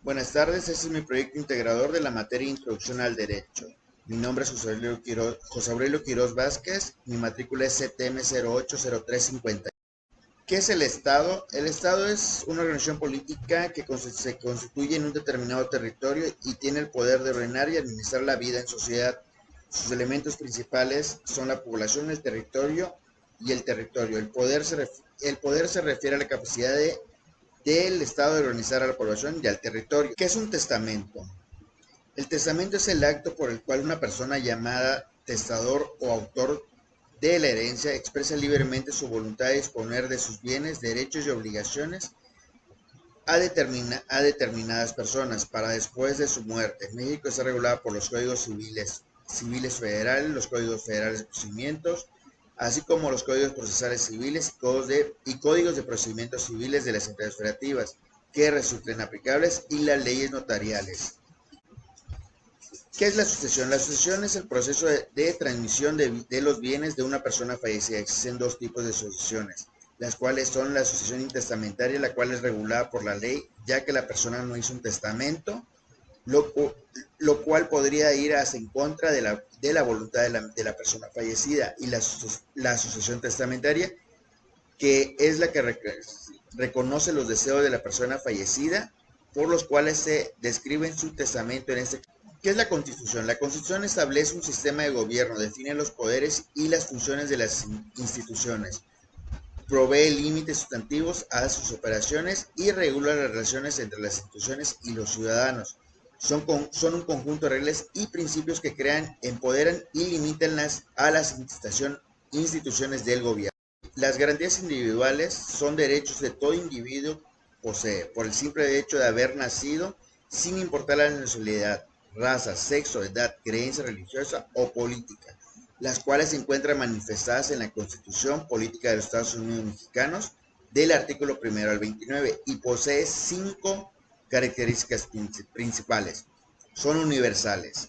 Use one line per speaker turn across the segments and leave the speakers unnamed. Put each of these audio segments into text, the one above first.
Buenas tardes, este es mi proyecto integrador de la materia Introducción al Derecho. Mi nombre es José Aurelio Quirós Vázquez, mi matrícula es CTM 080350. ¿Qué es el Estado? El Estado es una organización política que se constituye en un determinado territorio y tiene el poder de ordenar y administrar la vida en sociedad. Sus elementos principales son la población, el territorio y el territorio. El poder se refiere a la capacidad del Estado de organizar a la población y al territorio. ¿Qué es un testamento? El testamento es el acto por el cual una persona llamada testador o autor de la herencia expresa libremente su voluntad de disponer de sus bienes, derechos y obligaciones a determinadas personas para después de su muerte. En México está regulada por los códigos civiles federales, los códigos federales de procedimientos, así como los códigos procesales civiles y códigos de procedimientos civiles de las entidades federativas que resulten aplicables y las leyes notariales. ¿Qué es la sucesión? La sucesión es el proceso de transmisión de los bienes de una persona fallecida. Existen dos tipos de sucesiones, las cuales son la sucesión intestamentaria, la cual es regulada por la ley, ya que la persona no hizo un testamento, lo, lo cual podría ir hacia en contra de la voluntad de la persona fallecida, y la sucesión testamentaria, que es la que reconoce los deseos de la persona fallecida, por los cuales se describe en su testamento en este. ¿Qué es la Constitución? La Constitución establece un sistema de gobierno, define los poderes y las funciones de las instituciones, provee límites sustantivos a sus operaciones y regula las relaciones entre las instituciones y los ciudadanos. Son un conjunto de reglas y principios que crean, empoderan y limitan a las instituciones del gobierno. Las garantías individuales son derechos de todo individuo posee, por el simple hecho de haber nacido, sin importar la nacionalidad, raza, sexo, edad, creencia religiosa o política, las cuales se encuentran manifestadas en la Constitución Política de los Estados Unidos Mexicanos, del artículo 1 al 29, y posee 5 características principales. Son universales,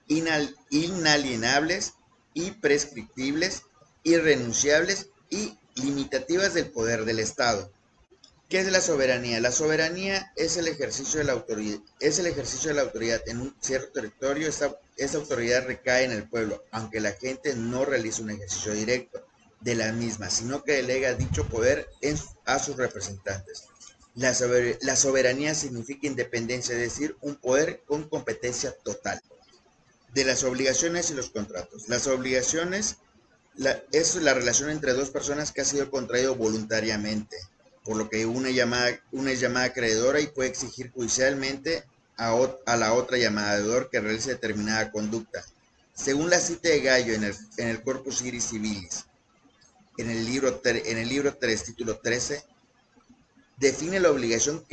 inalienables, imprescriptibles, irrenunciables y limitativas del poder del Estado. ¿Qué es la soberanía? La soberanía es el ejercicio de la autoridad en un cierto territorio. Esta autoridad recae en el pueblo, aunque la gente no realiza un ejercicio directo de la misma, sino que delega dicho poder a sus representantes. La soberanía significa independencia, es decir, un poder con competencia total. De las obligaciones y los contratos. Las obligaciones es la relación entre dos personas que ha sido contraído voluntariamente, por lo que una es llamada acreedora y puede exigir judicialmente a la otra llamada deudor que realice determinada conducta. Según la cita de Gallo en el Corpus Iris Civilis, en el libro 3, título 13, define la obligación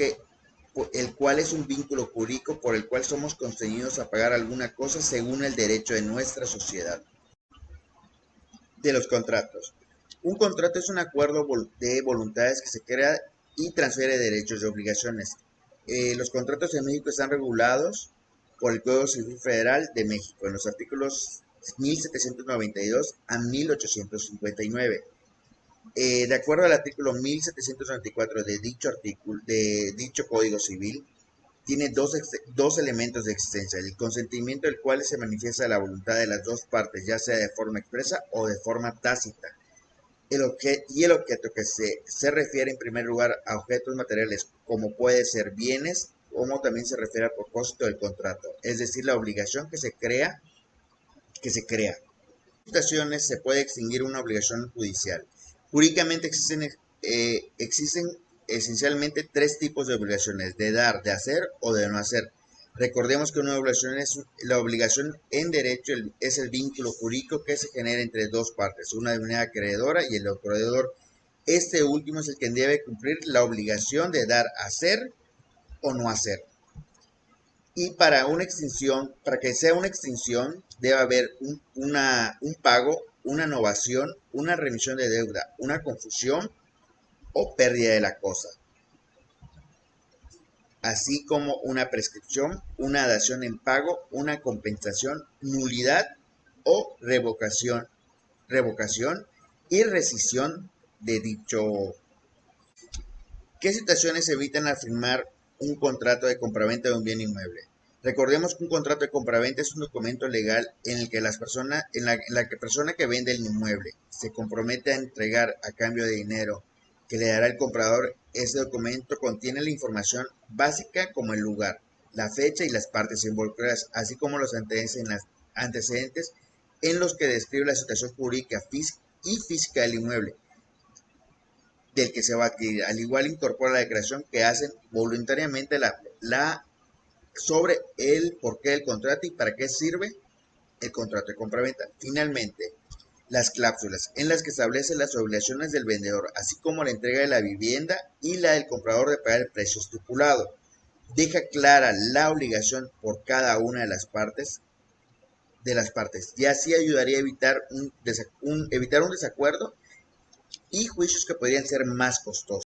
el cual es un vínculo jurídico por el cual somos constreñidos a pagar alguna cosa según el derecho de nuestra sociedad. De los contratos. Un contrato es un acuerdo de voluntades que se crea y transfiere derechos y obligaciones. Los contratos en México están regulados por el Código Civil Federal de México en los artículos 1792 a 1859. De acuerdo al artículo 1794 de dicho Código Civil, tiene dos elementos de existencia: el consentimiento, el cual se manifiesta la voluntad de las dos partes, ya sea de forma expresa o de forma tácita. El objeto que se refiere en primer lugar a objetos materiales, como puede ser bienes, como también se refiere al propósito del contrato, es decir, la obligación que se crea. En situaciones se puede extinguir una obligación judicial. Jurídicamente existen esencialmente tres tipos de obligaciones: de dar, de hacer o de no hacer. Recordemos que una obligación la obligación en derecho es el vínculo jurídico que se genera entre dos partes, una divinidad acreedora y el otro deudor. Este último es el que debe cumplir la obligación de dar, hacer o no hacer. Y para que sea una extinción, debe haber un pago, una novación, una remisión de deuda, una confusión o pérdida de la cosa, así como una prescripción, una dación en pago, una compensación, nulidad o revocación y rescisión de dicho. ¿Qué situaciones evitan al firmar un contrato de compraventa de un bien inmueble. Recordemos que un contrato de compraventa es un documento legal en el que la persona que vende el inmueble se compromete a entregar a cambio de dinero que le dará el comprador. Ese documento contiene la información básica como el lugar, la fecha y las partes involucradas, así como los antecedentes en los que describe la situación jurídica y física del inmueble del que se va a adquirir. Al igual incorpora la declaración que hacen voluntariamente sobre el porqué del contrato y para qué sirve el contrato de compraventa. Finalmente, las cláusulas en las que establece las obligaciones del vendedor, así como la entrega de la vivienda y la del comprador de pagar el precio estipulado. Deja clara la obligación por cada una de las partes, y así ayudaría a evitar un desacuerdo y juicios que podrían ser más costosos.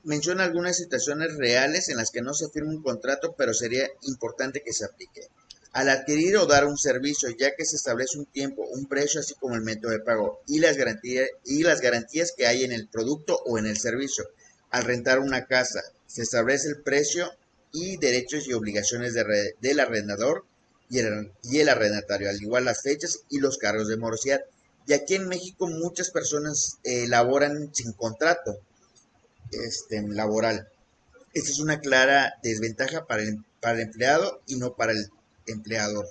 Menciona algunas situaciones reales en las que no se firma un contrato, pero sería importante que se aplique. Al adquirir o dar un servicio, ya que se establece un tiempo, un precio, así como el método de pago y las garantías que hay en el producto o en el servicio. Al rentar una casa, se establece el precio y derechos y obligaciones del arrendador y el arrendatario, al igual las fechas y los cargos de morosidad. Y aquí en México muchas personas laboran sin contrato laboral. Esta es una clara desventaja para el empleado y no para el empleador.